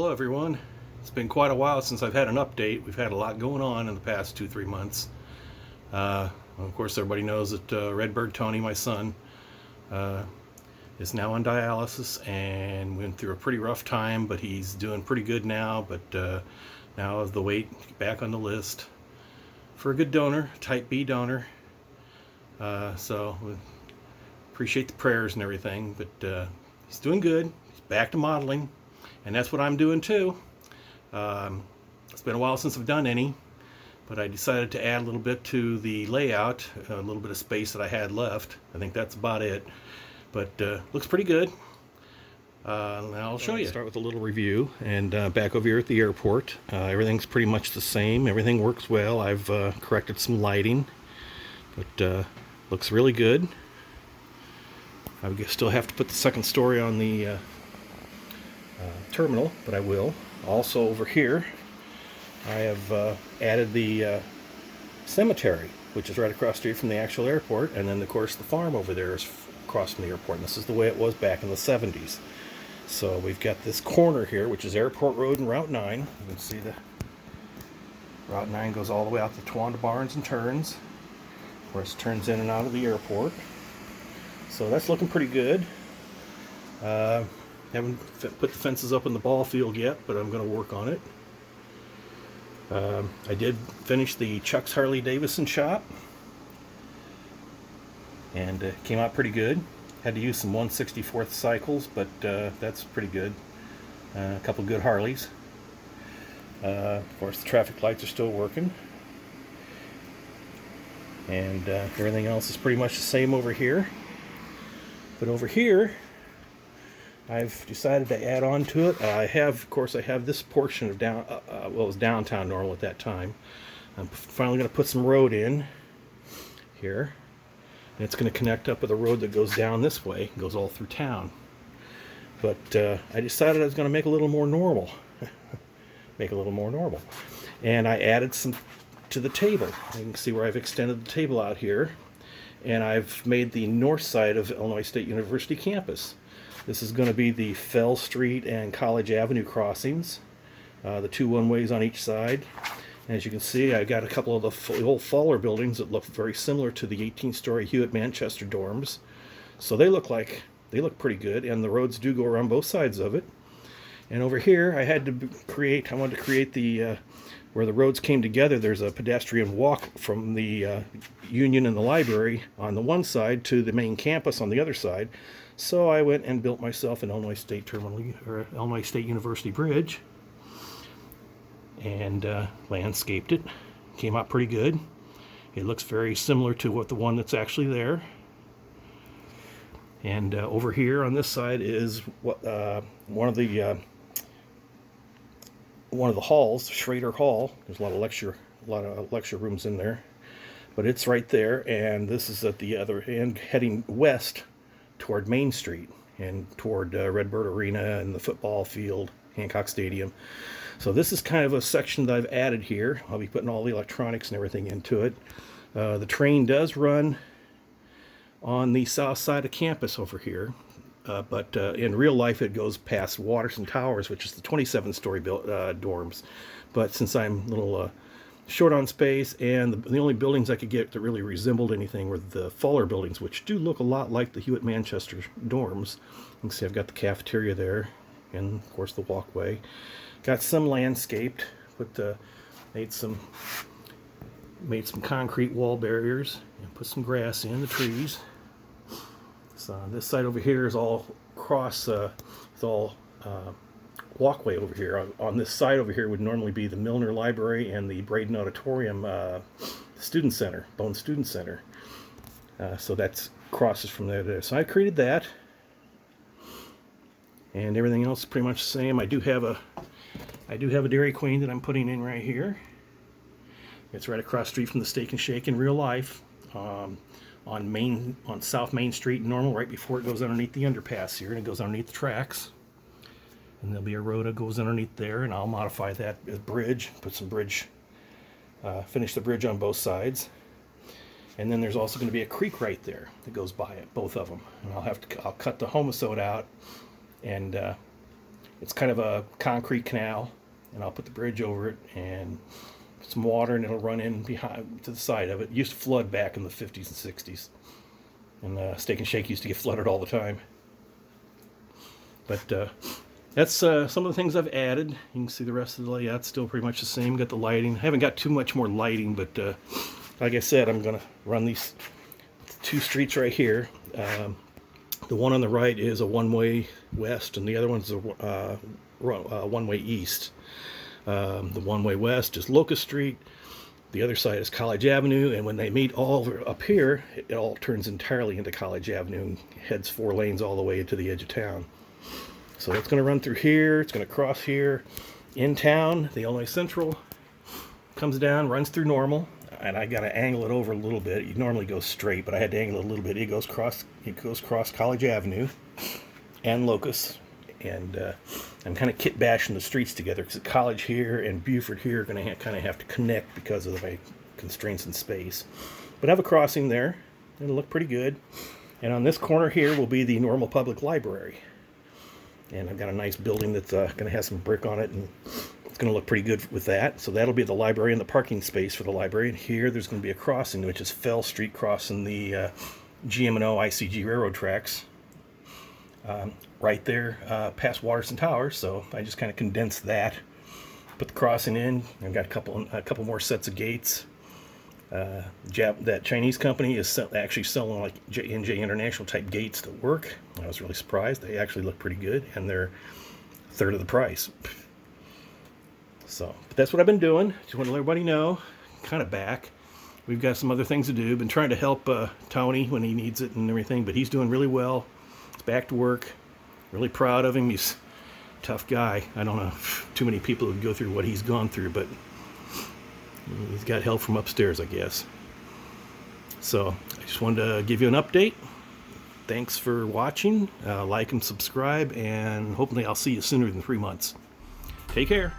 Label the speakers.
Speaker 1: Hello everyone. It's been quite a while since I've had an update. We've had a lot going on in the past 2-3 months. Of course, everybody knows that Redbird Tony, my son, is now on dialysis and went through a pretty rough time, but he's doing pretty good now. But now the weight back on the list for a good donor, type B donor. So we appreciate the prayers and everything, but he's doing good. He's back to modeling, and that's what I'm doing too. It's been a while since I've done any, but I decided to add a little bit to the layout, a little bit of space that I had left. I think that's about it, but looks pretty good. I'll show you. Start with a little review, and back over here at the airport, everything's pretty much the same. Everything works well. I've corrected some lighting, but looks really good. I still have to put the second story on the terminal, but I will. Also over here, I have added the cemetery, which is right across the street from the actual airport, and then of course the farm over there is across from the airport, and this is the way it was back in the 70s. So we've got this corner here, which is Airport Road and Route 9. You can see the Route 9 goes all the way out to Tawanda Barnes and turns. Of course, turns in and out of the airport. So that's looking pretty good. Haven't put the fences up in the ball field yet, but I'm going to work on it. I did finish the Chuck's Harley Davidson shop, and it came out pretty good. Had to use some 1/64 cycles, but that's pretty good. A couple good Harleys. Of course, the traffic lights are still working, and everything else is pretty much the same over here. But over here, I've decided to add on to it. I have this portion of it was downtown Normal at that time. I'm finally going to put some road in here, and it's going to connect up with a road that goes down this way, goes all through town. But I decided I was going to make it a little more normal, and I added some to the table. You can see where I've extended the table out here, and I've made the north side of Illinois State University campus. This is going to be the Fell Street and College Avenue crossings, the two one-ways on each side. And as you can see, I got a couple of the old Fowler buildings that look very similar to the 18-story Hewitt Manchester dorms. So they look pretty good, and the roads do go around both sides of it. And over here, I wanted to create the where the roads came together. There's a pedestrian walk from the Union and the library on the one side to the main campus on the other side. So I went and built myself an Illinois State Illinois State University bridge, and landscaped it. Came out pretty good. It looks very similar to the one that's actually there. And over here on this side is one of the halls, Schrader Hall. There's a lot of lecture rooms in there, but it's right there. And this is at the other end, heading west toward Main Street and toward Redbird Arena and the football field, Hancock Stadium. So this is kind of a section that I've added here. I'll be putting all the electronics and everything into it. The train does run on the south side of campus over here, but in real life it goes past Watterson Towers, which is the 27-story dorms. But since I'm a little short on space, and the only buildings I could get that really resembled anything were the Fowler buildings, which do look a lot like the Hewitt Manchester dorms. You can see I've got the cafeteria there, and of course the walkway. Got some landscaped, made some concrete wall barriers and put some grass in the trees. So this side over here is all walkway over here. On this side over here would normally be the Milner Library and the Braden Auditorium Student Center, Bone Student Center. So that crosses from there to there. So I created that, and everything else is pretty much the same. I do have a Dairy Queen that I'm putting in right here. It's right across the street from the Steak and Shake in real life, on South Main Street Normal, right before it goes underneath the underpass here, and it goes underneath the tracks. And there'll be a road that goes underneath there, and I'll modify that as bridge, finish the bridge on both sides. And then there's also going to be a creek right there that goes by it, both of them. And I'll cut the homosode out and It's kind of a concrete canal, and I'll put the bridge over it and put some water, and it'll run in behind to the side of it. It used to flood back in the 50s and 60s, and Steak and Shake used to get flooded all the time. But that's some of the things I've added. You can see the rest of the layout's still pretty much the same. Got the lighting. I haven't got too much more lighting, but like I said, I'm going to run these 2 streets right here. The one on the right is a one-way west, and the other one's a one-way east. The one-way west is Locust Street. The other side is College Avenue, and when they meet all up here, it all turns entirely into College Avenue and heads 4 lanes all the way to the edge of town. So it's going to run through here. It's going to cross here. In town, the Illinois Central comes down, runs through Normal, and I got to angle it over a little bit. You normally go straight, but I had to angle it a little bit. It goes across College Avenue and Locust, and I'm kind of kit bashing the streets together because College here and Buford here are going to kind of have to connect because of my constraints in space. But I have a crossing there. It'll look pretty good. And on this corner here will be the Normal Public Library. And I've got a nice building that's going to have some brick on it, and it's going to look pretty good with that. So that'll be the library and the parking space for the library. And here there's going to be a crossing, which is Fell Street crossing the GM&O ICG railroad tracks. Right there past Waterson Tower. So I just kind of condensed that. Put the crossing in. I've got a couple more sets of gates. That Chinese company is actually selling like J&J International type gates that work. I was really surprised. They actually look pretty good, and they're 1/3 of the price. So, but that's what I've been doing. Just want to let everybody know. Kind of back. We've got some other things to do. Been trying to help Tony when he needs it and everything, but he's doing really well. He's back to work. Really proud of him. He's a tough guy. I don't know too many people who go through what he's gone through, but he's got help from upstairs, I guess. So I just wanted to give you an update. Thanks for watching. Like and subscribe, and hopefully I'll see you sooner than 3 months. Take care.